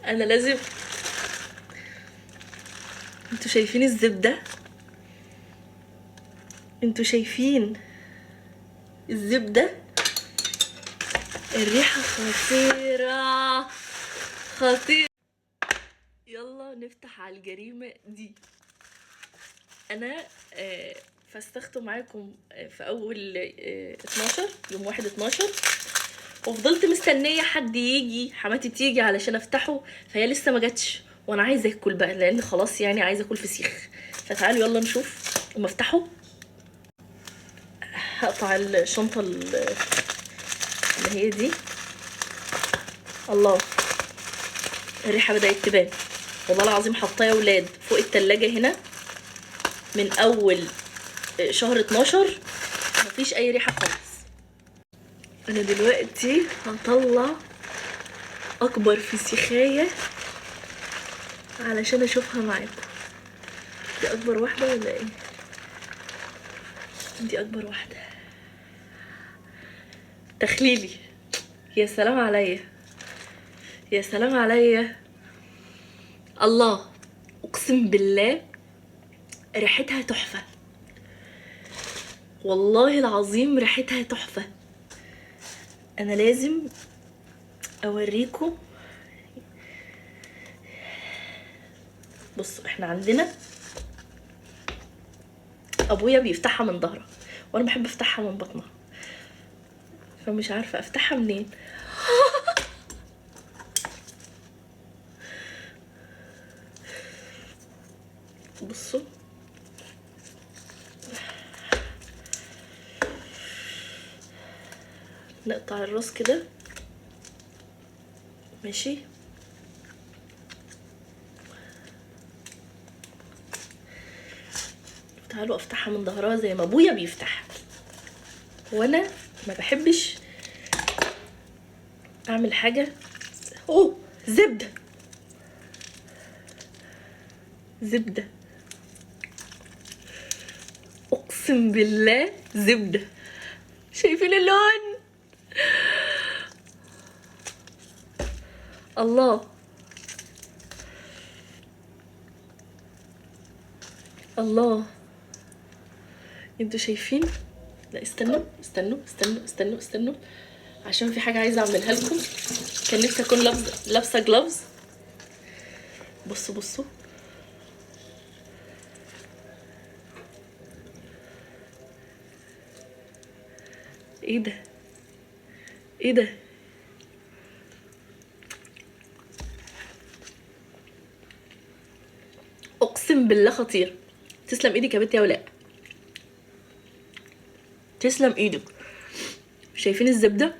انا لازم. انتوا شايفين الزبدة؟ انتوا شايفين الزبدة؟ الريحة خطيرة خطيرة. يلا نفتح على الجريمة دي. انا فسختوا معاكم في اول 12 يوم 1/12، وفضلت مستنيه حد يجي، حماتي تيجي علشان افتحه، فهي لسه ما جاتش وانا عايزه اكل بقى، لان خلاص يعني عايزه اكل فسيخ. فتعالوا يلا نشوف اما افتحه. هقطع الشنطه اللي هي دي. الله، الريحه بدات تبان والله العظيم. حطاه يا ولاد فوق التلاجة هنا من اول شهر 12، مفيش اي ريحه خالص. انا دلوقتي هطلع اكبر فسيخايه علشان اشوفها معاكم. دي اكبر واحده ولا ايه؟ دي اكبر واحده. تخليلي. يا سلام عليا، يا سلام عليا. الله، اقسم بالله ريحتها تحفه، والله العظيم ريحتها تحفه. انا لازم اوريكم. بصوا، احنا عندنا ابويا بيفتحها من ظهرها وانا بحب افتحها من بطنها، فمش عارفه افتحها منين. بصوا، نقطع الراس كده ماشي. تعالوا افتحها من ظهرها زي ما ابويا بيفتحها، وانا ما بحبش اعمل حاجه. اوه، زبده زبده، اقسم بالله زبده. شايفين اللون؟ الله الله، انتوا شايفين؟ لا استنوا استنوا استنوا استنوا استنوا، عشان في حاجه عايزه اعملها لكم. كان نفسي اكون لابسه جلافز. بصوا بصوا، ايه ده؟ ايه ده؟ اقسم بالله خطير. تسلم ايدك يا بنت يا ولاء، تسلم ايدك. شايفين الزبده؟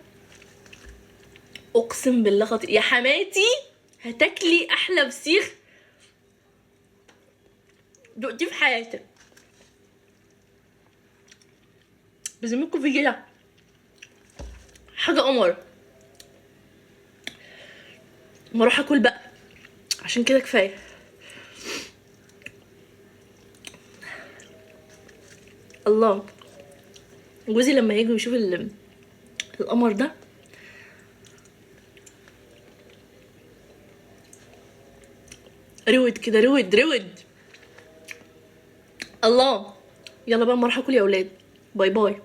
اقسم بالله خطير يا حماتي. هتاكلي احلى فسيخ دقتيه في حياتك. بذمتكم في كده حاجه قمر. ما اروح اكل بقى، عشان كده كفايه. الله، جوزي لما يجي يشوف القمر ده رود كده، رود رود. الله، يلا بقى اما اروح اكل يا اولاد. باي باي.